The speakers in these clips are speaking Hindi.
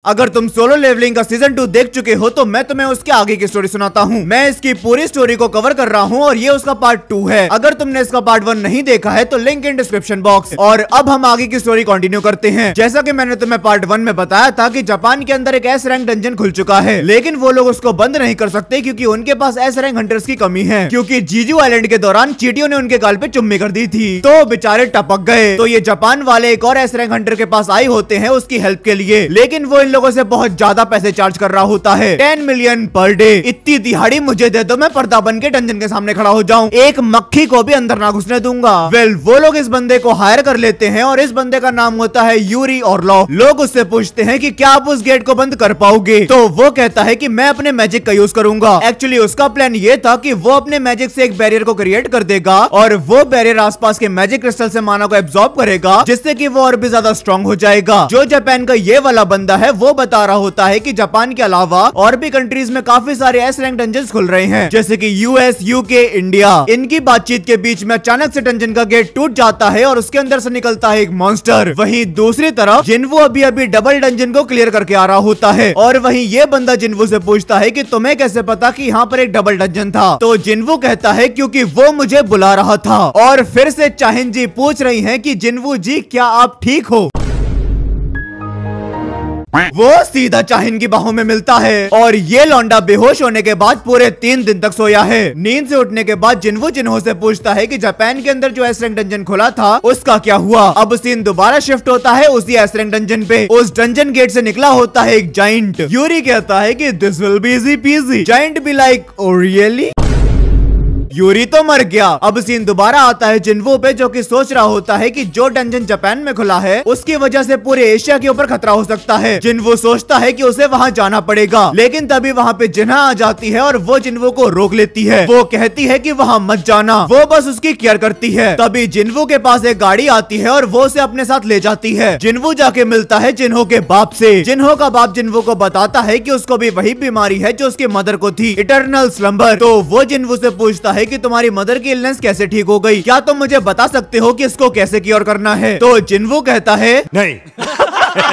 अगर तुम सोलो लेवलिंग का सीजन 2 देख चुके हो तो मैं तुम्हें उसके आगे की स्टोरी सुनाता हूँ। मैं इसकी पूरी स्टोरी को कवर कर रहा हूँ और ये उसका पार्ट 2 है। अगर तुमने इसका पार्ट 1 नहीं देखा है तो लिंक इन डिस्क्रिप्शन बॉक्स। और अब हम आगे की स्टोरी कंटिन्यू करते हैं। जैसा कि मैंने तुम्हें पार्ट 1 में बताया था कि जापान के अंदर एक एस रैंक डंजन खुल चुका है, लेकिन वो लोग उसको बंद नहीं कर सकते क्योंकि उनके पास एस रैंक हंटर्स की कमी है। क्योंकि जीजू आइलैंड के दौरान चींटियों ने उनके गाल पे चुम्मी कर दी थी तो बेचारे टपक गए। तो ये जापान वाले एक और एस रैंक हंटर के पास आए होते हैं उसकी हेल्प के लिए, लेकिन वो इन लोगों से बहुत ज्यादा पैसे चार्ज कर रहा होता है, 10 मिलियन पर डे। इतनी दिहाड़ी मुझे दे दो, मैं पर्दा बन के डंजन के सामने खड़ा हो जाऊं, एक मक्खी को भी अंदर ना घुसने दूंगा। वो लोग इस बंदे को हायर कर लेते हैं और इस बंदे का नाम होता है यूरी ऑरलॉव। लोग उससे पूछते हैं कि क्या आप उस गेट को बंद कर पाओगे, तो वो कहता है कि मैं अपने मैजिक का यूज करूंगा। एक्चुअली उसका प्लान ये था कि वो अपने मैजिक से एक बैरियर को क्रिएट कर देगा और वो बैरियर आसपास के मैजिक क्रिस्टल से माना को एब्जॉर्ब करेगा, जिससे कि वो और भी ज्यादा स्ट्रॉन्ग हो जाएगा। जो जापान का ये वाला बंदा है वो बता रहा होता है कि जापान के अलावा और भी कंट्रीज में काफी सारे एस रैंक डंजन्स खुल रहे हैं, जैसे कि यूएस, यूके, इंडिया। इनकी बातचीत के बीच में अचानक से डंजन का गेट टूट जाता है और उसके अंदर से निकलता है एक मॉन्स्टर। वहीं दूसरी तरफ जिन्वू अभी अभी डबल डंजन को क्लियर करके आ रहा होता है और वहीं ये बंदा जिन्वू से पूछता है कि तुम्हें कैसे पता कि यहाँ पर एक डबल डंजन था, तो जिन्वू कहता है क्योंकि वो मुझे बुला रहा था। और फिर से चाहिन जी पूछ रही हैं कि जिन्वू जी क्या आप ठीक हो। वो सीधा चाहिन की बाहों में मिलता है और ये लौंडा बेहोश होने के बाद पूरे 3 दिन तक सोया है। नींद से उठने के बाद जिन्वू जिन्हो से पूछता है कि जापान के अंदर जो एस रैंक डंजन खुला था उसका क्या हुआ। अब सीन दोबारा शिफ्ट होता है उसी एस रैंक डंजन पे। उस डंजन गेट से निकला होता है एक जाइंट। यूरी कहता है कि this will be easy PG. Giant be like oh really. Yuri तो मर गया। अब सीन दोबारा आता है जिन्वू पे, जो कि सोच रहा होता है कि जो डंजन जापान में खुला है उसकी वजह से पूरे एशिया के ऊपर खतरा हो सकता है। जिन्वू सोचता है कि उसे वहां जाना पड़ेगा, लेकिन तभी वहां पे जिन्हा आ जाती है और वो जिन्वू को रोक लेती है। वो कहती है कि वहां मत जाना, वो बस उसकी केयर करती है। तभी जिन्वू के पास एक गाड़ी आती है और वो उसे अपने साथ ले जाती है। जिन्वू जाके मिलता है जिन्हो के बाप से। जिन्हो का बाप जिन्वू को बताता है कि उसको भी वही बीमारी है जो उसकी मदर को थी, इटर्नल स्लम्बर। तो वो जिन्वू से पूछता है कि तुम्हारी मदर की इलनेस कैसे ठीक हो गई, क्या तुम मुझे बता सकते हो कि इसको कैसे क्योर करना है। तो जिन्वू कहता है नहीं।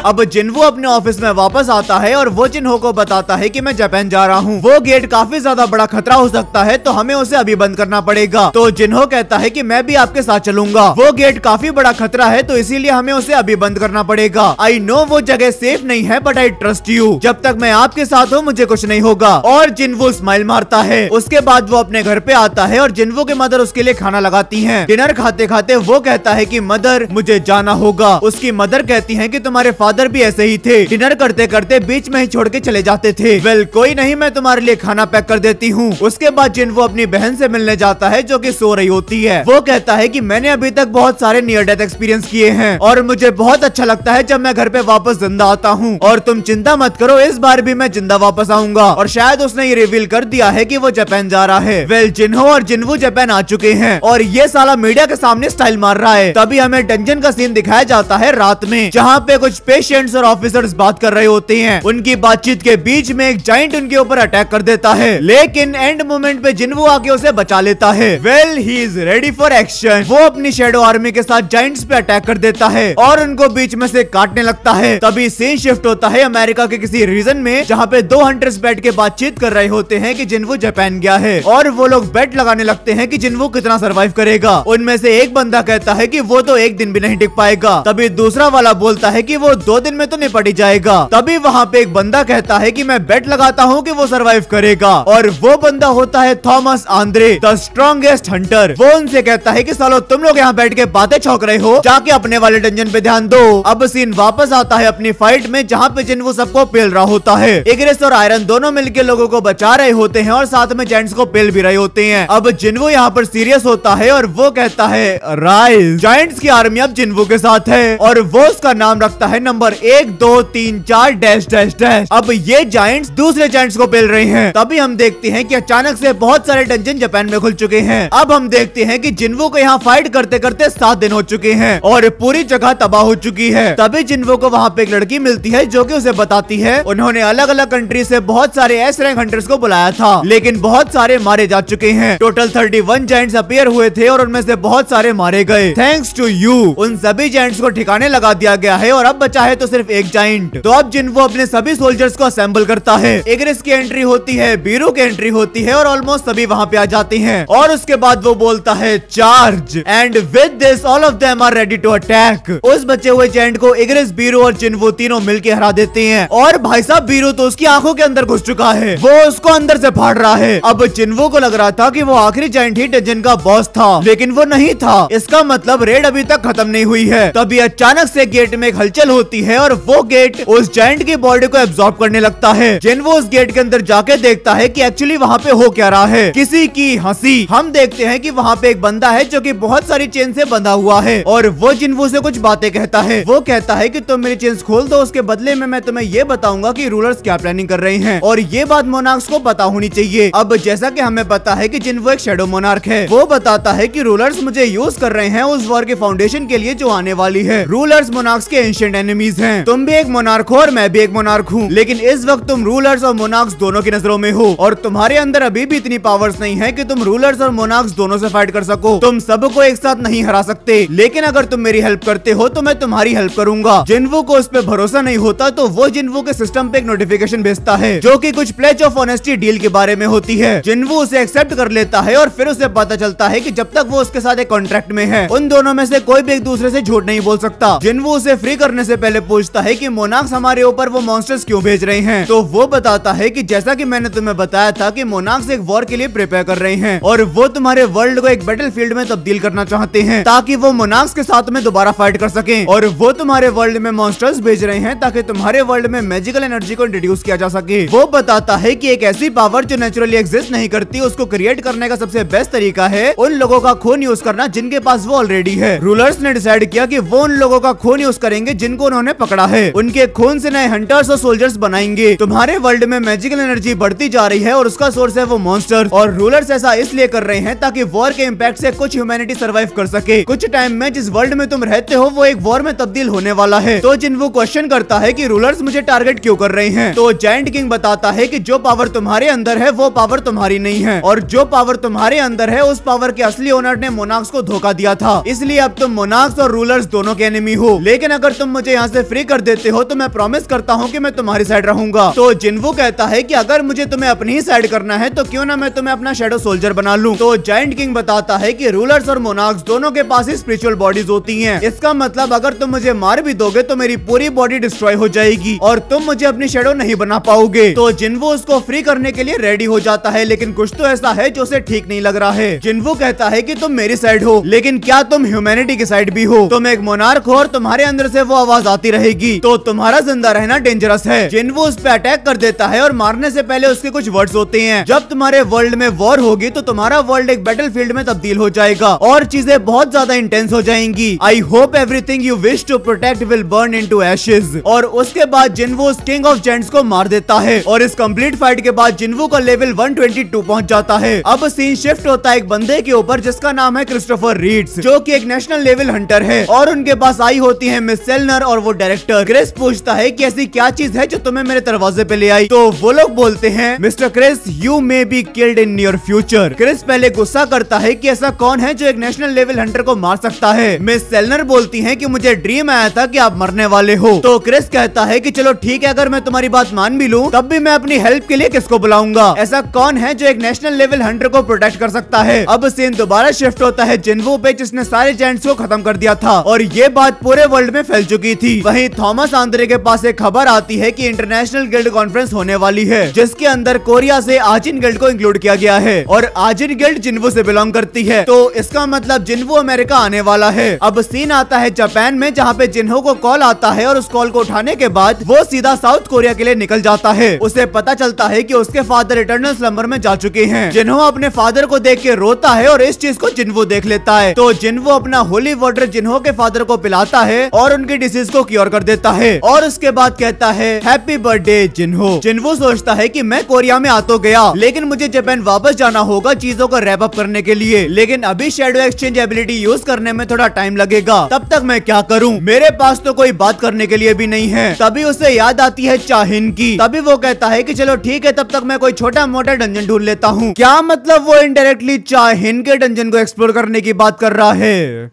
अब जिन्वू अपने ऑफिस में वापस आता है और वो जिन्हो को बताता है कि मैं जापान जा रहा हूँ, वो गेट काफी ज्यादा बड़ा खतरा हो सकता है तो हमें उसे अभी बंद करना पड़ेगा। तो जिन्हो कहता है कि मैं भी आपके साथ चलूंगा, वो गेट काफी बड़ा खतरा है तो इसीलिए हमें उसे अभी बंद करना पड़ेगा। आई नो वो जगह सेफ नहीं है बट आई ट्रस्ट यू, जब तक मैं आपके साथ हूँ मुझे कुछ नहीं होगा। और जिन्वू स्माइल मारता है। उसके बाद वो अपने घर पे आता है और जिन्वू की मदर उसके लिए खाना लगाती है। डिनर खाते खाते वो कहता है कि मदर मुझे जाना होगा। उसकी मदर कहती है कि तुम्हारे फादर भी ऐसे ही थे, डिनर करते करते बीच में ही छोड़ के चले जाते थे। वेल कोई नहीं, मैं तुम्हारे लिए खाना पैक कर देती हूँ। उसके बाद जिन्वू अपनी बहन से मिलने जाता है जो कि सो रही होती है। वो कहता है कि मैंने अभी तक बहुत सारे नियर डेथ एक्सपीरियंस किए हैं और मुझे बहुत अच्छा लगता है जब मैं घर पे वापस जिंदा आता हूँ, और तुम चिंता मत करो इस बार भी मैं जिंदा वापस आऊंगा। और शायद उसने ये रिवील कर दिया है कि वो जापान जा रहा है। वेल जिन्हो और जिन्वू जापान आ चुके हैं और ये साला मीडिया के सामने स्टाइल मार रहा है। तभी हमें डंजन का सीन दिखाया जाता है रात में, जहाँ पे कुछ पेशेंट्स और ऑफिसर्स बात कर रहे होते हैं। उनकी बातचीत के बीच में एक जाइंट उनके ऊपर अटैक कर देता है, लेकिन एंड मोमेंट पे जिन्वू आके उसे बचा लेता है। Well he is ready for action. वो अपनी शैडो आर्मी के साथ जाइंट्स पे अटैक कर देता है और उनको बीच में से काटने लगता है। तभी सीन शिफ्ट होता है अमेरिका के किसी रीजन में, जहाँ पे 2 हंटर्स बैठ के बातचीत कर रहे होते हैं कि जिन्वू जापान गया है और वो लोग बेट लगाने लगते हैं कि जिन्वू कितना सर्वाइव करेगा। उनमें से एक बंदा कहता है कि वो तो 1 दिन भी नहीं टिक पाएगा। तभी दूसरा वाला बोलता है कि वो 2 दिन में तो निपट ही जाएगा। तभी वहाँ पे एक बंदा कहता है कि मैं बेट लगाता हूँ कि वो सरवाइव करेगा, और वो बंदा होता है Thomas Andre, the strongest Hunter. वो उनसे कहता है कि सालो तुम लोग यहाँ बैठ के बातें छौक रहे हो, जाके अपने वाले डंजन पे ध्यान दो। अब सीन वापस आता है अपनी फाइट में, जहाँ पे जिन्वू सबको पेल रहा होता है। इग्रिस और आयरन दोनों मिलके लोगों को बचा रहे होते हैं और साथ में जायंट्स को पेल भी रहे होते हैं। अब जिन्वू यहाँ पर सीरियस होता है और वो कहता है राइज, जायंट्स की आर्मी अब जिन्वू के साथ है और वो उसका नाम रखता है नंबर 1 2 3 4 डैश डैश डैश। अब ये जायंट्स दूसरे जायंट्स को पेल रहे हैं। तभी हम देखते हैं कि अचानक से बहुत सारे डंजन जापान में खुल चुके हैं। अब हम देखते हैं कि जिन्वू को यहाँ फाइट करते करते 7 दिन हो चुके हैं और पूरी जगह तबाह हो चुकी है। तभी जिन्वू को वहाँ पे एक लड़की मिलती है जो कि उसे बताती है उन्होंने अलग अलग कंट्री से बहुत सारे एस रैंक हंटर्स को बुलाया था, लेकिन बहुत सारे मारे जा चुके हैं। टोटल 31 जायंट्स अपीयर हुए थे और उनमें से बहुत सारे मारे गए। थैंक्स टू यू उन सभी जायंट्स को ठिकाने लगा दिया गया है और अब बचा है तो सिर्फ एक जाइंट। तो अब जिन्वो अपने सभी सोल्जर्स को असेंबल करता है। इग्रिस की एंट्री होती है, बीरू की एंट्री होती है और ऑलमोस्ट सभी वहां पे आ जाते हैं। और उसके बाद वो बोलता है charge, and with this all of them are ready to attack. उस बचे हुए जाइंट को इग्रिस, बीरू और जिन्वो तीनों मिलकर हरा देते हैं। और भाई साहब बीरू तो उसकी आंखों के अंदर घुस चुका है, वो उसको अंदर से फाड़ रहा है। अब जिन्वो को लग रहा था कि वो आखिरी जाइंट ही डंजन का बॉस था, लेकिन वो नहीं था। इसका मतलब रेड अभी तक खत्म नहीं हुई है। तभी अचानक से गेट में एक हलचल होती है और वो गेट उस जाइंट की बॉडी को एब्जॉर्ब करने लगता है। जिन्वो उस गेट के अंदर जाके देखता है कि एक्चुअली वहाँ पे हो क्या रहा है, किसी की हंसी। हम देखते हैं कि वहाँ पे एक बंदा है जो कि बहुत सारी चेन से बंधा हुआ है और वो जिन्वो से कुछ बातें कहता है। वो कहता है कि तुम मेरी चेन्स खोल दो, उसके बदले में मैं तुम्हें ये बताऊंगा कि रूलर्स क्या प्लानिंग कर रहे हैं और ये बात मोनार्क्स को पता होनी चाहिए। अब जैसा कि हमें पता है कि जिन्वो एक शैडो मोनार्क है, वो बताता है कि रूलर्स मुझे यूज कर रहे हैं उस वॉर के फाउंडेशन के लिए जो आने वाली है। रूलर्स मोनार्क्स के एंशिएंट एनिमीज हैं। तुम भी एक मोनार्क हो और मैं भी एक मोनार्क हूँ, लेकिन इस वक्त तुम रूलर्स और मोनार्क्स दोनों की नजरों में हो और तुम्हारे अंदर अभी भी इतनी पावर्स नहीं है कि तुम रूलर्स और मोनार्क्स दोनों से फाइट कर सको। तुम सबको एक साथ नहीं हरा सकते, लेकिन अगर तुम मेरी हेल्प करते हो तो मैं तुम्हारी हेल्प करूंगा। जिन्वो को उस पे भरोसा नहीं होता तो वो जिन्वो के सिस्टम पे एक नोटिफिकेशन भेजता है जो कि कुछ प्लेज ऑफ ऑनेस्टी डील के बारे में होती है। जिन्वो उसे एक्सेप्ट कर लेता है और फिर उसे पता चलता है कि जब तक वो उसके साथ एक कॉन्ट्रैक्ट में है, उन दोनों में से कोई भी एक दूसरे से झूठ नहीं बोल सकता। जिन्वो उसे फ्री करने से पहले पूछता है कि मोनार्क्स हमारे ऊपर वो मॉन्स्टर्स क्यों भेज रहे हैं। तो वो बताता है कि जैसा कि मैंने तुम्हें बताया था कि मोनार्क्स एक वॉर के लिए प्रिपेयर कर रहे हैं और वो तुम्हारे वर्ल्ड को एक बैटलफील्ड में तब्दील करना चाहते हैं ताकि वो मोनार्क्स के साथ में दोबारा फाइट कर सकें। और वो तुम्हारे वर्ल्ड में मॉन्स्टर्स भेज रहे हैं ताकि तुम्हारे वर्ल्ड में मैजिकल एनर्जी को इंट्रोड्यूस किया जा सके। वो बताता है कि एक ऐसी पावर जो नेचुरली एग्जिस्ट नहीं करती, उसको क्रिएट करने का सबसे बेस्ट तरीका है उन लोगों का खून यूज करना जिनके पास वो ऑलरेडी है। रूलर्स ने डिसाइड किया कि वो उन लोगों का खून यूज करेंगे जिनको उन्होंने पकड़ा है। उनके खून से नए हंटर्स और सोल्जर्स बनाएंगे। तुम्हारे वर्ल्ड में मैजिकल एनर्जी बढ़ती जा रही है और उसका सोर्स है वो मॉन्स्टर्स। और रूलर्स ऐसा इसलिए कर रहे हैं ताकि वॉर के इम्पैक्ट से कुछ ह्यूमैनिटी सर्वाइव कर सके। कुछ टाइम में जिस वर्ल्ड में तुम रहते हो वो एक वॉर में तब्दील होने वाला है। तो जिन्वो क्वेश्चन करता है कि रूलर्स मुझे टारगेट क्यों कर रहे हैं। तो जायंट किंग बताता है कि जो पावर तुम्हारे अंदर है वो पावर तुम्हारी नहीं है और जो पावर तुम्हारे अंदर है उस पावर के असली ओनर ने मोनार्क्स को धोखा दिया था, इसलिए अब तुम मोनार्क्स और रूलर्स दोनों के एनिमी हो। लेकिन अगर तुम मुझे यहाँ से फ्री कर देते हो तो मैं प्रॉमिस करता हूँ कि मैं तुम्हारी साइड रहूंगा। तो जिन्वो कहता है कि अगर मुझे तुम्हें अपनी ही साइड करना है तो क्यों ना मैं तुम्हें अपना शैडो सोल्जर बना लूं। तो जायंट किंग बताता है कि रूलर्स और मोनार्क्स दोनों के पास ही स्पिरिचुअल बॉडीज होती हैं। इसका मतलब अगर तुम मुझे मार भी दोगे तो मेरी पूरी बॉडी डिस्ट्रॉय हो जाएगी और तुम मुझे अपनी शैडो नहीं बना पाओगे। तो जिन्वो उसको फ्री करने के लिए रेडी हो जाता है, लेकिन कुछ तो ऐसा है जो उसे ठीक नहीं लग रहा है। जिन्वो कहता है कि तुम मेरी साइड हो, लेकिन क्या तुम ह्यूमैनिटी की साइड भी हो? तुम एक मोनार्क हो और तुम्हारे अंदर से वो आवाज आती रहेगी, तो तुम्हारा जिंदा रहना डेंजरस है। जिन्वो उस पे अटैक कर देता है और मारने से पहले उसके कुछ वर्ड्स होते हैं। जब तुम्हारे वर्ल्ड में वॉर होगी तो तुम्हारा वर्ल्ड एक बैटलफील्ड में तब्दील हो जाएगा और चीजें बहुत ज्यादा इंटेंस हो जाएंगी। I hope everything you wish to protect will burn into ashes. और उसके बाद जिन्वो किंग ऑफ जेंट्स को मार देता है और इस कंप्लीट फाइट के बाद जिन्वो का लेवल 122 पहुंच जाता है। अब सीन शिफ्ट होता है एक बंदे के ऊपर जिसका नाम है क्रिस्टोफर रीड्स, जो कि एक नेशनल लेवल हंटर है और उनके पास आई होती है मिस सेलनर और वो डायरेक्टर। क्रिस पूछता है कि ऐसी क्या चीज है जो तुम्हें मेरे दरवाजे पे ले आई। तो वो लोग बोलते हैं mister Chris you may be killed in your future. Chris पहले गुस्सा करता है कि ऐसा कौन है जो एक नेशनल लेवल हंटर को मार सकता है। मिस सेलनर बोलती है कि मुझे ड्रीम आया था कि आप मरने वाले हो। तो क्रिस कहता है कि चलो ठीक है, अगर मैं तुम्हारी बात मान भी लूं तब भी मैं अपनी हेल्प के लिए किसको बुलाऊंगा? ऐसा कौन है जो एक नेशनल लेवल हंटर को प्रोटेक्ट कर सकता है? अब सीन दोबारा शिफ्ट होता है जिन्वो पे, जिसने सारे जेंट्स को खत्म कर दिया था और ये बात पूरे वर्ल्ड में फैल चुकी थी। वहीं थॉमस आंद्रे के पास एक खबर आती है कि इंटरनेशनल गिल्ड कॉन्फ्रेंस होने वाली है, जिसके अंदर कोरिया से आजिन गिल्ड को इंक्लूड किया गया है और आजिन गिल्ड जिन्वो से बिलोंग करती है। तो इसका मतलब जिन्वो अमेरिका आने वाला है। अब सीन आता है जापान में, जहाँ पे जिन्हो को कॉल आता है और उस कॉल को उठाने के बाद वो सीधा साउथ कोरिया के लिए निकल जाता है। उसे पता चलता है कि उसके फादर इटर्नल स्लंबर में जा चुके हैं। जिन्हो अपने फादर को देख के रोता है और इस चीज को जिन्वो देख लेता है। तो जिन्वो अपना होली वाटर जिन्हो के फादर को पिलाता है और उनकी डिसीज को क्योर कर देता है और उसके बाद कहता है हैप्पी बर्थडे जिन्हो। जिन्वो सोचता है कि मैं कोरिया में आ तो गया, लेकिन मुझे जापान वापस जाना होगा चीजों को रैप अप करने के लिए, लेकिन अभी शैडो एक्सचेंज एबिलिटी यूज करने में थोड़ा टाइम लगेगा। तब तक मैं क्या करूं? मेरे पास तो कोई बात करने के लिए भी नहीं है। तभी उसे याद आती है चाहिन की। तभी वो कहता है कि चलो ठीक है, तब तक मैं कोई छोटा मोटा डंजन ढूंढ लेता हूँ। क्या मतलब वो इनडायरेक्टली चाहिन के डंजन को एक्सप्लोर करने की बात कर रहा है?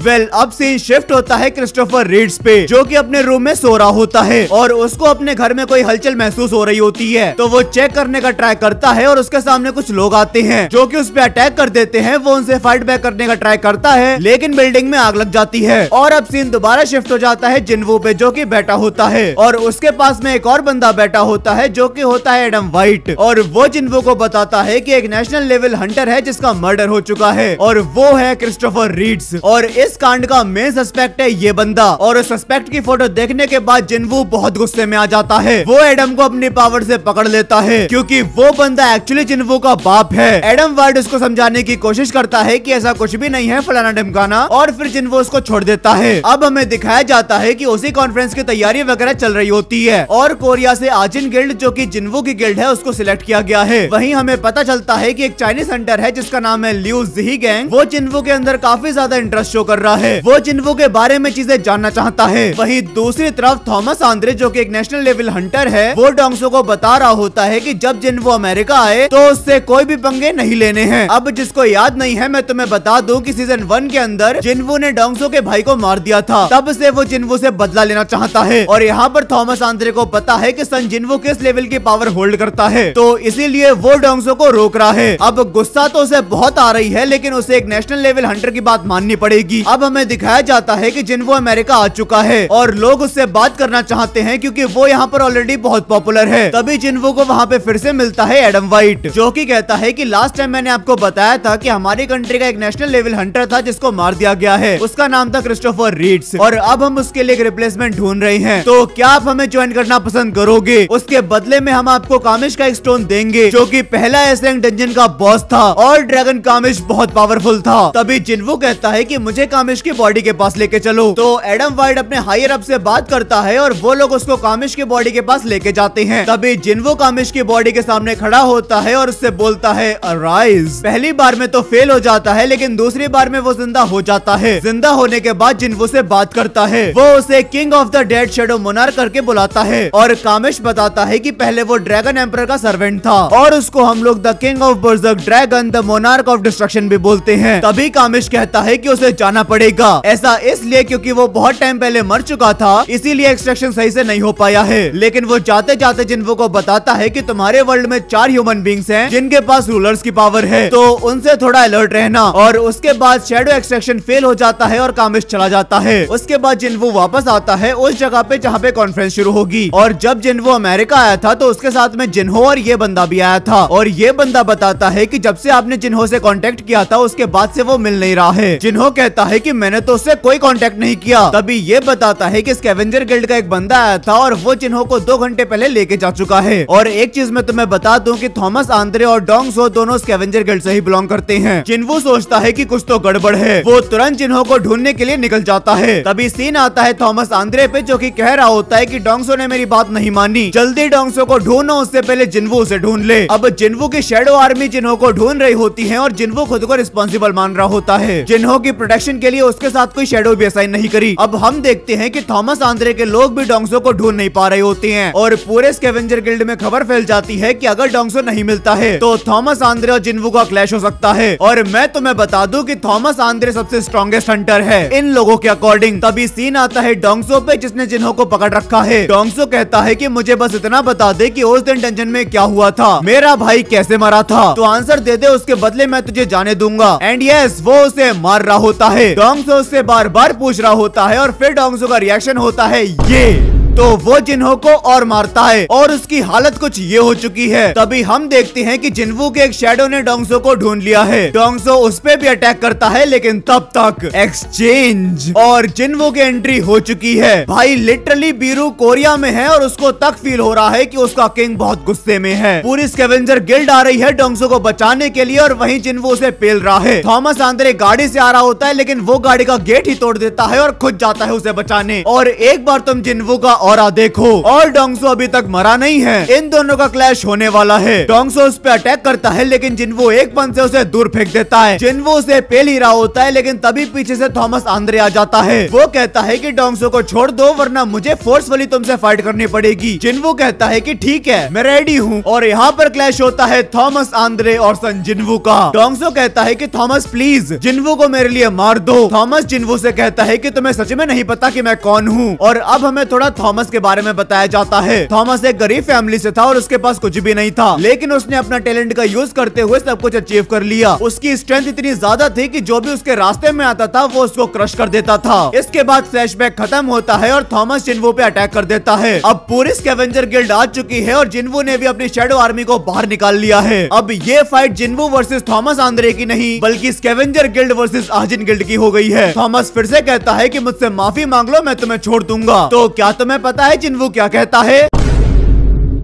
वेल अब सीन शिफ्ट होता है क्रिस्टोफर रीड्स पे, जो कि अपने रूम में सो रहा होता है और उसको अपने घर में कोई हलचल महसूस हो रही होती है। तो वो चेक करने का ट्राई करता है और उसके सामने कुछ लोग आते हैं जो कि उस पे अटैक कर देते हैं। वो उनसे फाइट बैक करने का ट्राई करता है लेकिन बिल्डिंग में आग लग जाती है। और अब सीन दोबारा शिफ्ट हो जाता है जिन्वू पे, जो कि बैठा होता है और उसके पास में एक और बंदा बैठा होता है जो कि होता है एडम वाइट। और वो जिन्वू को बताता है कि एक नेशनल लेवल हंटर है जिसका मर्डर हो चुका है और वो है क्रिस्टोफर रीड्स। और इस कांड का मेन सस्पेक्ट है ये बंदा। और उस सस्पेक्ट की फोटो देखने के बाद जिन्वू बहुत गुस्से में आ जाता है। वो एडम को अपनी पावर से पकड़ लेता है क्योंकि वो बंदा एक्चुअली जिन्वू का बाप है। एडम वाइट उसको समझाने की कोशिश करता है कि ऐसा कुछ भी नहीं है, फलाना ढिमकाना, और फिर जिन्वू उसको छोड़ देता है। अब हमें दिखाया जाता है कि उसी कॉन्फ्रेंस की तैयारी वगैरह चल रही होती है और कोरिया से आजिन गिल्ड, जो कि जिन्वू की गिल्ड है, उसको सिलेक्ट किया गया है। वहीं हमें पता चलता है कि एक चाइनीज हंटर है जिसका नाम है लियू ज़ीगैंग। वो जिन्वू के अंदर काफी ज्यादा इंटरेस्ट शो कर रहा है। वो जिन्वू के बारे में चीजें जानना चाहता है। वहीं दूसरी तरफ थॉमस आंद्रे, जो कि एक नेशनल लेवल हंटर है, वो डोंगसो को बता रहा होता है कि जब जिन्वू अमेरिका आए तो उससे कोई भी पंगे नहीं लेने हैं। अब जिसको याद नहीं है, मैं तुम्हें बता दूं कि सीजन 1 के अंदर जिन्वू ने डोंगसो के भाई को मार दिया था। तब से वो जिन्वू से बदला लेना चाहता है और यहाँ पर थॉमस आंद्रे को पता है कि सन जिन्वू किस लेवल की पावर होल्ड करता है, तो इसीलिए वो डोंगसो को रोक रहा है। अब गुस्सा तो उसे बहुत आ रही है लेकिन उसे एक नेशनल लेवल हंटर की बात माननी पड़ेगी। अब हमें दिखाया जाता है कि जिन्वू अमेरिका आ चुका है और लोग उससे बात करना चाहते हैं क्योंकि वो यहाँ पर ऑलरेडी बहुत पॉपुलर है। तभी जिन्वू को वहाँ पे फिर से मिलता है एडम वाइट, जो कि कहता है कि लास्ट टाइम मैंने आपको बताया था कि हमारी कंट्री का एक नेशनल लेवल हंटर था जिसको मार दिया गया है, उसका नाम था क्रिस्टोफर रीड्स, और अब हम उसके लिए एक रिप्लेसमेंट ढूंढ रहे हैं। तो क्या आप हमें ज्वाइन करना पसंद करोगे? उसके बदले में हम आपको कामिश का एक स्टोन देंगे, जो कि पहला एस रैंक डंजन का बॉस था और ड्रैगन कामिश बहुत पावरफुल था। तभी जिन्वू कहता है कि मुझे कामिश की बॉडी के पास लेके चलो। तो एडम वाइट अपने हायर अप से बात करता है और वो लोग उसको कामिश की बॉडी के पास लेके जाते हैं। तभी जिन्वू कामिश की बॉडी के सामने खड़ा होता है और उससे बोलता है अराइज। पहली बार में तो फेल हो जाता है लेकिन दूसरी बार में वो जिंदा हो जाता है। जिंदा होने के बाद जिन्वू से बात करता है। वो उसे king of the dead shadow monarch करके बुलाता है और कामिश बताता है कि पहले वो ड्रैगन एम्परर का सर्वेंट था और उसको हम लोग the king of berserk dragon, the monarch of destruction भी बोलते हैं। तभी कामिश कहता है कि उसे जाना पड़ेगा, ऐसा इसलिए क्योंकि वो बहुत टाइम पहले मर चुका था, इसीलिए एक्सट्रैक्शन सही से नहीं हो पाया है। लेकिन वो जाते जाते जिन्वू को बताता है कि तुम्हारे वर्ल्ड में 4 ह्यूमन बींग्स हैं जिनके पास रूलर्स की पावर है, तो उनसे थोड़ा अलर्ट रहना। और उसके बाद शैडो एक्सट्रैक्शन फेल हो जाता है और कामिश चला जाता है। उसके बाद जिन्वू वापस आता है उस जगह पे जहाँ पे कॉन्फ्रेंस शुरू होगी। और जब जिन्वू अमेरिका आया था तो उसके साथ में जिन्हो और ये बंदा भी आया था और ये बंदा बताता है कि जब से आपने जिन्हो से कांटेक्ट किया था उसके बाद से वो मिल नहीं रहा है। जिन्हो कहता है कि मैंने तो उससे कोई कांटेक्ट नहीं किया। तभी ये बताता है कि स्कैवेंजर गिल्ड का एक बंदा आया था और वो जिन्हो को 2 घंटे पहले लेके जा चुका है। और एक चीज मैं तुम्हें बता दूं कि थॉमस आंद्रे और डोंगसो दोनों स्कैवेंजर गिल्ड से ही बिलोंग करते हैं। जिन्वू सोचता है कि कुछ तो गड़बड़ है, वो तुरंत जिन्हो को ढूंढने के लिए निकल जाता है। तभी सीन आता है थॉमस आंद्रे पे, जो कि कह रहा होता है कि डोंगसो ने मेरी बात नहीं मानी, जल्दी डोंगसो को ढूंढो, उससे पहले जिन्वू उसे ढूंढ ले। अब जिन्वू की शैडो आर्मी जिन्हो को ढूंढ रही होती है और जिन्वू खुद को रिस्पॉन्सिबल मान रहा होता है। जिन्हो की प्रोटेक्शन के लिए उसके साथ कोई शैडो भी असाइन नहीं करी। अब हम देखते हैं कि थॉमस आंद्रे के लोग भी डोंगसो को ढूंढ नहीं पा रहे होते हैं और पूरे स्कैवेंजर गिल्ड में खबर फैल जाती है कि अगर डोंगसो नहीं मिलता है तो थॉमस आंद्रे और जिन्वू का क्लैश हो सकता है। और मैं तुम्हें बता दूं कि थॉमस आंद्रे सबसे स्ट्रॉन्गेस्ट हंटर है इन लोगों के अकॉर्डिंग। तभी सीन आता है डोंगसो पे, जिसने जिन्हो को पकड़ रखा है। डोंगसो कहता है कि मुझे बस इतना बता दे कि उस दिन डंजन में क्या हुआ था, मेरा भाई कैसे मरा था, तो आंसर दे दे, उसके बदले मैं तुझे जाने दूंगा। एंड यस, वो उसे मार रहा होता है। डोंगसो उससे बार बार पूछ रहा होता है और फिर डोंगसो का रिएक्शन होता है ये, तो वो जिन्हो को और मारता है और उसकी हालत कुछ ये हो चुकी है। तभी हम देखते हैं कि जिन्वू के एक शैडो ने डोंगसो को ढूंढ लिया है। डोंगसो उस पे भी अटैक करता है लेकिन तब तक एक्सचेंज और जिन्वू की एंट्री हो चुकी है। भाई लिटरली बीरू कोरिया में है और उसको तक फील हो रहा है कि उसका किंग बहुत गुस्से में है। पूरी स्कैवेंजर गिल्ड आ रही है डोंगसो को बचाने के लिए और वहीं जिन्वू उसे पेल रहा है। थॉमस आंद्रे गाड़ी से आ रहा होता है लेकिन वो गाड़ी का गेट ही तोड़ देता है और खुद जाता है उसे बचाने। और एक बार तुम जिन्वू का ऑरा देखो। और डोंगसो अभी तक मरा नहीं है। इन दोनों का क्लैश होने वाला है। डोंगसो उस पे अटैक करता है लेकिन जिन्वो एक पंच से उसे दूर फेंक देता है। जिन्वो उसे पेल ही रहा होता है लेकिन तभी पीछे से थॉमस आंद्रे आ जाता है। वो कहता है कि डोंगसो को छोड़ दो वरना मुझे फोर्सफुली तुमसे फाइट करनी पड़ेगी। जिन्वो कहता है कि ठीक है मैं रेडी हूँ। और यहाँ पर क्लैश होता है थॉमस आंद्रे और सन जिन्वो का। डोंगसो कहता है कि थॉमस प्लीज जिन्वो को मेरे लिए मार दो। थॉमस जिन्वो से कहता है कि तुम्हें सच में नहीं पता कि मैं कौन हूँ। और अब हमें थोड़ा थॉमस के बारे में बताया जाता है। थॉमस एक गरीब फैमिली से था और उसके पास कुछ भी नहीं था, लेकिन उसने अपना टैलेंट का यूज करते हुए सब कुछ अचीव कर लिया। उसकी स्ट्रेंथ इतनी ज्यादा थी कि जो भी उसके रास्ते में आता था वो उसको क्रश कर देता था। इसके बाद फ्लैशबैक खत्म होता है और थॉमस जिन्वो पे अटैक कर देता है। अब पूरी स्कैवेंजर गिल्ड आ चुकी है और जिन्वो ने भी अपनी शैडो आर्मी को बाहर निकाल लिया है। अब ये फाइट जिन्वो वर्सेस थॉमस आंद्रे की नहीं बल्कि स्कैवेंजर गिल्ड वर्सेस आजिन गिल्ड की हो गई है। थॉमस फिर से कहता है कि मुझसे माफी मांग लो, मैं तुम्हें छोड़ दूंगा। तो क्या तुम्हें पता है जिन्वो क्या कहता है?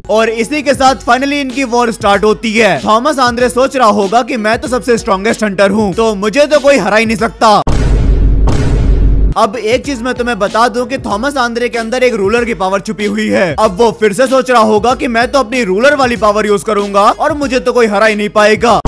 और इसी के साथ फाइनली इनकी वॉर स्टार्ट होती है। थॉमस आंद्रे सोच रहा होगा कि मैं तो सबसे स्ट्रॉन्गेस्ट हंटर हूँ, तो मुझे तो कोई हरा ही नहीं सकता। अब एक चीज मैं तुम्हें बता दूं कि थॉमस आंद्रे के अंदर एक रूलर की पावर छुपी हुई है। अब वो फिर से सोच रहा होगा कि मैं तो अपनी रूलर वाली पावर यूज करूंगा और मुझे तो कोई हरा ही नहीं पाएगा।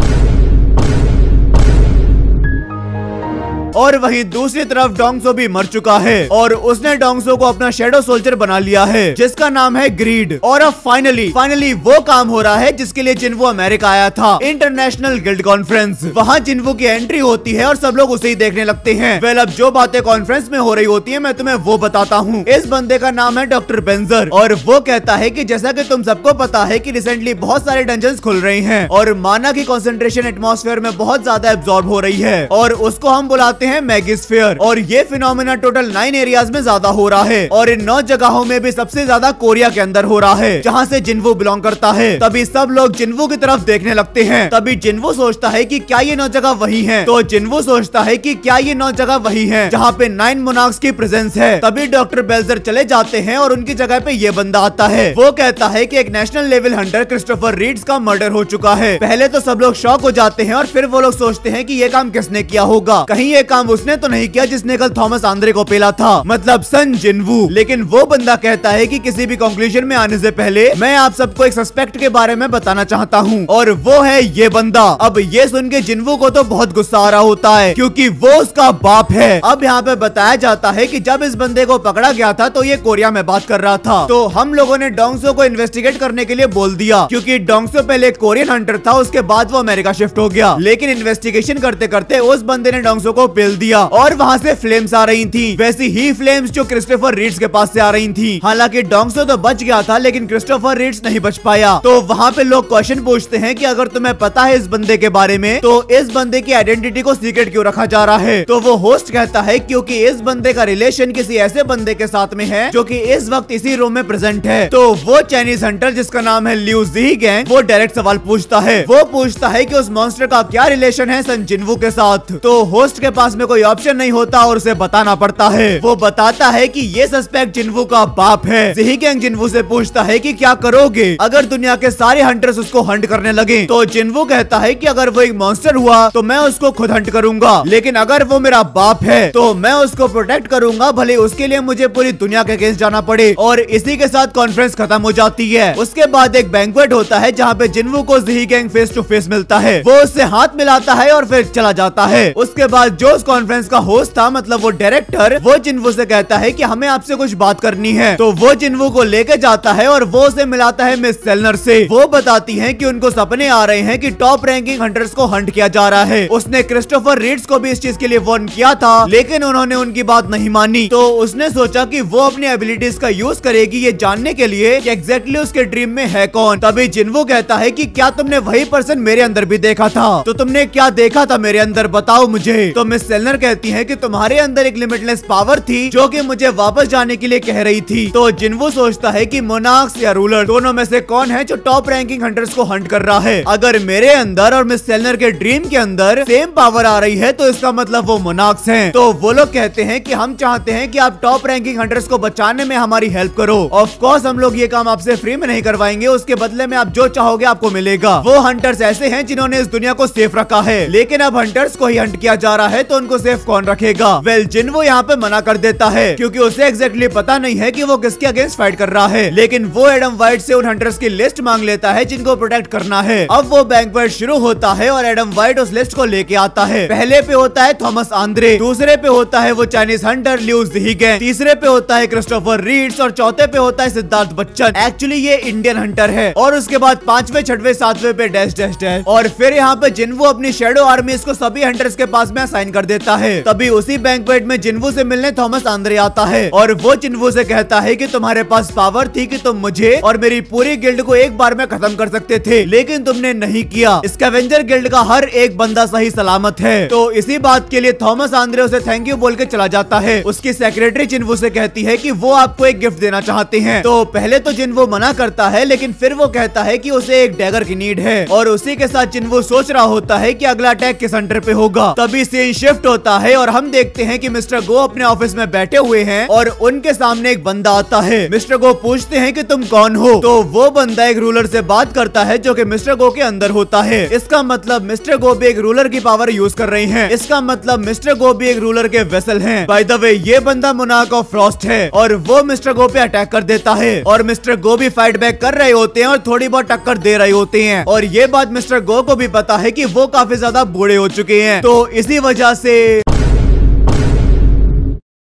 और वहीं दूसरी तरफ डोंगसो भी मर चुका है और उसने डोंगसो को अपना शैडो सोल्जर बना लिया है जिसका नाम है ग्रीड। और अब फाइनली वो काम हो रहा है जिसके लिए जिन्वो अमेरिका आया था, इंटरनेशनल गिल्ड कॉन्फ्रेंस। वहाँ जिन्वो की एंट्री होती है और सब लोग उसे ही देखने लगते हैं। वेल अब जो बातें कॉन्फ्रेंस में हो रही होती है मैं तुम्हें वो बताता हूँ। इस बंदे का नाम है डॉक्टर बेंजर और वो कहता है कि जैसा कि तुम सबको पता है कि रिसेंटली बहुत सारे डंजन्स खुल रहे हैं और माना की कॉन्सेंट्रेशन एटमॉस्फेयर में बहुत ज्यादा एब्जॉर्ब हो रही है और उसको हम बुलाते हैं मैगिस्फीयर। और ये फिनोमेना टोटल 9 एरियाज में ज्यादा हो रहा है और इन 9 जगहों में भी सबसे ज्यादा कोरिया के अंदर हो रहा है जहाँ से जिन्वो बिलोंग करता है। तभी सब लोग जिन्वो की तरफ देखने लगते हैं। तभी जिन्वो सोचता है कि क्या ये 9 जगह वही हैं? तो जिन्वो सोचता है कि क्या ये 9 जगह वही हैं जहाँ पे 9 मोनार्क्स की प्रेजेंस है। तभी डॉक्टर बेल्जर चले जाते हैं और उनकी जगह पे ये बंदा आता है। वो कहता है कि एक national level Hunter Christopher reads का मर्डर हो चुका है। पहले तो सब लोग शॉक हो जाते हैं और फिर वो लोग सोचते हैं कि ये काम किसने किया होगा। कहीं ये काम उसने तो नहीं किया जिसने कल थॉमस आंद्रे को पेला था, मतलब सन जिन्वो। लेकिन वो बंदा कहता है कि किसी भी कंक्लूजन में आने से पहले मैं आप सबको एक सस्पेक्ट के बारे में बताना चाहता हूँ और वो है ये बंदा। अब ये सुन के जिन्वो को तो बहुत गुस्सा आ रहा होता है क्योंकि वो उसका बाप है। अब यहाँ पे बताया जाता है कि जब इस बंदे को पकड़ा गया था तो ये कोरिया में बात कर रहा था। तो हम लोगों ने डोंगसो को इन्वेस्टिगेट करने के लिए बोल दिया क्योंकि डोंगसो पहले कोरियन हंटर था, उसके बाद वो अमेरिका शिफ्ट हो गया। लेकिन इन्वेस्टिगेशन करते करते उस बंदे ने डोंगसो को पेल दिया और वहाँ से फ्लेम्स आ रही थी, वैसी ही फ्लेम्स जो क्रिस्टोफर रीड्स के पास से आ रही थी। हालांकि डोंगसो तो बच गया था लेकिन क्रिस्टोफर रीड्स नहीं बच पाया। तो वहाँ पे लोग क्वेश्चन पूछते हैं कि अगर तुम्हें पता है इस बंदे के बारे में तो इस बंदे की आइडेंटिटी को सीक्रेट क्यों रखा जा रहा है? तो वो होस्ट कहता है क्योंकि इस बंदे का रिलेशन किसी ऐसे बंदे के साथ में है जो कि इस वक्त इसी रूम में प्रेजेंट है। तो वो चाइनीज हंटर जिसका नाम है लियू ज़ीगैंग वो डायरेक्ट सवाल पूछता है। वो पूछता है कि उस मॉन्स्टर का क्या रिलेशन है सन जिन्वो के साथ। तो होस्ट के पास में कोई ऑप्शन नहीं होता और उसे बताना पड़ता है। वो बताता है कि ये सस्पेक्ट जिन्वो का बाप है। ज़ीगैंग जिन्वो से पूछता है कि क्या करोगे अगर दुनिया के सारे हंटर्स उसको हंट करने लगे? तो जिन्वो कहता है कि अगर वो एक मॉन्स्टर हुआ तो मैं उसको खुद हंट करूंगा, लेकिन अगर वो मेरा बाप है तो मैं उसको प्रोटेक्ट करूंगा, भले उसके लिए मुझे पूरी दुनिया के अगेंस्ट जाना पड़े। और इसी के साथ कॉन्फ्रेंस खत्म हो जाती है। उसके बाद एक बैंक्वेट होता है जहाँ पे जिन्वो को ज़ीगैंग फेस टू फेस मिलता है। वो उससे हाथ मिलाता है और फिर चला जाता है। उसके बाद जो उस कॉन्फ्रेंस का होस्ट था, मतलब वो डायरेक्टर, वो जिन्वो से कहता है कि हमें आपसे कुछ बात करनी है। तो वो जिन्वो को लेके जाता है और वो उसे मिलाता है मिस सेलनर से। वो बताती है कि उनको सपने आ रहे हैं कि टॉप रैंकिंग हंटर्स को हंट किया जा रहा है। उसने क्रिस्टोफर रीड्स को भी इस चीज के लिए वार्न किया था लेकिन उन्होंने उनकी बात नहीं मानी। तो उसने सोचा कि वो अपनी एबिलिटीज का यूज करेगी ये जानने के लिए कि एग्जैक्टली उसके ड्रीम में है कौन। तभी जिन्वो कहता है कि क्या तुमने वही पर्सन मेरे अंदर भी देखा था? तो तुमने क्या देखा था मेरे अंदर, बताओ मुझे। तो मिस सेलनर कहती है कि तुम्हारे अंदर एक लिमिटलेस पावर थी जो कि मुझे वापस जाने के लिए कह रही थी। तो जिन्वो सोचता है कि मोनार्क्स या रूलर दोनों में से कौन है जो टॉप रैंकिंग हंटर्स को हंट कर रहा है। अगर मेरे अंदर और मिस सेलनर के ड्रीम के अंदर सेम पावर आ रही है तो इसका मतलब वो मोनार्क्स हैं। तो वो लोग कहते हैं कि हम चाहते हैं कि आप टॉप रैंकिंग हंटर्स को बचाने में हमारी हेल्प करो। ऑफ कोर्स हम लोग ये काम आपसे फ्री में नहीं करवाएंगे, उसके बदले में आप जो चाहोगे आपको मिलेगा। वो हंटर्स ऐसे हैं जिन्होंने इस दुनिया को सेफ रखा है, लेकिन अब हंटर्स को ही हंट किया जा रहा है तो उनको सेफ कौन रखेगा? वेल जिन्वो यहाँ पे मना कर देता है क्योंकि उसे एग्जैक्टली पता नहीं है कि वो किसके अगेंस्ट फाइट कर रहा है, लेकिन वो एडम वाइट से उन हंटर्स की लिस्ट मांग लेता है जिनको प्रोटेक्ट करना है। अब वो बैंक्वेट शुरू होता है और एडम वाइट उस लिस्ट को लेके आता है। पहले पे होता है थॉमस आंद्रे, दूसरे पे होता है वो चाइनीज हंटर लियू ज़ीगेन, तीसरे पे होता है क्रिस्टोफर रीड्स और चौथे पे होता है सिद्धार्थ बच्चन। एक्चुअली ये इंडियन हंटर है। और उसके बाद 5वें 6वें 7वें पे डैश डैश डैश। और फिर यहाँ पे जिन्वो अपनी शैडो आर्मी को सभी हंटर्स के पास में असाइन कर देता है। तभी उसी बैंक्वेट में जिन्वो से मिलने थॉमस आंद्रे आता है और वो जिन्वो से कहता है कि तुम्हारे पास पावर थी कि तुम मुझे और मेरी पूरी गिल्ड को एक बार में खत्म कर सकते थे, लेकिन तुमने नहीं किया। स्कैवेंजर गिल्ड का हर एक बंदा सही सलामत है। तो इसी बात के लिए थॉमस आंद्रे उसे थैंक यू बोल के चला जाता है। उसकी सेक्रेटरी जिन्वो से कहती है कि वो आपको एक गिफ्ट देना चाहते हैं। तो पहले तो जिन्वो मना करता है, लेकिन फिर वो कहता है कि उसे एक डैगर की नीड है और उसी के साथ जिन्वो सोच रहा होता है कि अगला अटैक किस हंटर पे होगा। तभी सीन शिफ्ट होता है और हम देखते हैं कि मिस्टर गो अपने ऑफिस में बैठे हुए हैं और उनके सामने एक बंदा आता है। मिस्टर गो पूछते हैं कि तुम कौन हो? तो वो बंदा एक रूलर से बात करता है जो कि मिस्टर गो के अंदर होता है। इसका मतलब मिस्टर गो भी एक रूलर की पावर यूज कर रहे हैं। इसका मतलब मिस्टर गो भी एक रूलर के वेसल हैं। बाय द वे ये बंदा मोनार्क ऑफ फ्रॉस्ट है और वो मिस्टर गो पे अटैक कर देता है और मिस्टर गो भी फाइट बैक कर रहे होते हैं और थोड़ी बहुत टक्कर दे रहे होते हैं। और ये बात मिस्टर गो को भी पता है कि वो काफी ज्यादा बूढ़े हो चुके हैं, तो इसी वजह से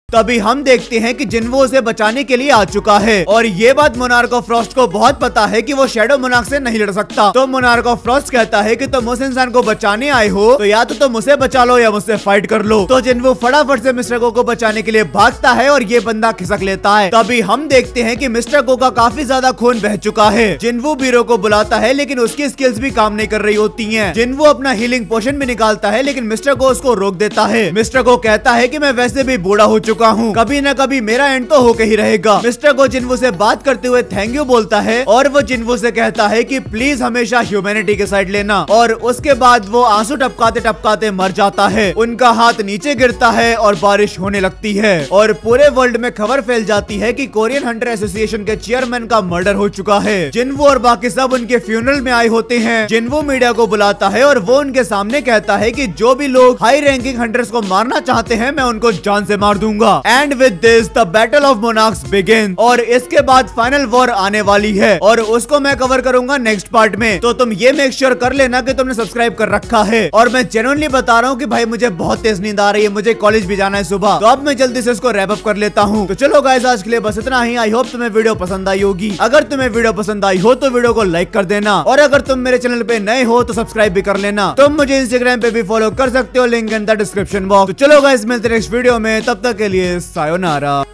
तभी हम देखते हैं कि जिन्वो उसे बचाने के लिए आ चुका है और ये बात मोनार्क ऑफ फ्रॉस्ट को बहुत पता है कि वो शैडो मोनार्क से नहीं लड़ सकता। तो मोनार्क ऑफ फ्रॉस्ट कहता है कि तुम उस इंसान को बचाने आए हो तो या तो तुम उसे बचा लो या मुझसे फाइट कर लो। तो जिन्वो फटाफट से मिस्टर गो को बचाने के लिए भागता है और ये बंदा खिसक लेता है। तभी हम देखते हैं कि मिस्टर गो का काफी ज्यादा खून बह चुका है। जिन्वो बीरो को बुलाता है लेकिन उसकी स्किल्स भी काम नहीं कर रही होती है। जिन्वो अपना हीलिंग पोशन भी निकालता है लेकिन मिस्टर गो उसको रोक देता है। मिस्टर गो कहता है कि मैं वैसे भी बूढ़ा हो चुका हूँ, कभी न कभी मेरा एंड तो होके ही रहेगा। मिस्टर गो जिन्वो से बात करते हुए थैंक यू बोलता है और वो जिन्वो से कहता है कि प्लीज हमेशा ह्यूमैनिटी के साइड लेना। और उसके बाद वो आंसू टपकाते टपकाते मर जाता है। उनका हाथ नीचे गिरता है और बारिश होने लगती है और पूरे वर्ल्ड में खबर फैल जाती है कि कोरियन हंटर एसोसिएशन के चेयरमैन का मर्डर हो चुका है। जिन्वो और बाकी सब उनके फ्यूनरल में आए होते हैं। जिन्वो मीडिया को बुलाता है और वो उनके सामने कहता है कि जो भी लोग हाई रैंकिंग हंटर्स को मारना चाहते हैं मैं उनको जान से मार दूंगा। And with this the battle of monarchs begin. और इसके बाद फाइनल वॉर आने वाली है और उसको मैं कवर करूंगा नेक्स्ट पार्ट में। तो तुम ये मेक श्योर कर लेना कि तुमने सब्सक्राइब कर रखा है। और मैं जेन्युइनली बता रहा हूँ कि भाई मुझे बहुत तेज नींद आ रही है, मुझे कॉलेज भी जाना है सुबह, तो अब मैं जल्दी से इसको रैप अप कर लेता हूँ। तो चलो गाइस आज के लिए बस इतना ही। आई होप तुम्हें वीडियो पसंद आई होगी। अगर तुम्हें वीडियो पसंद आई हो तो वीडियो को लाइक कर देना और अगर तुम मेरे चैनल पे नए हो तो सब्सक्राइब भी कर लेना। तुम मुझे इंस्टाग्राम पे भी फॉलो कर सकते हो, link in the description box. तो चलो गाइस मिलते हैं नेक्स्ट वीडियो में, तब तक के लिए सायोनारा।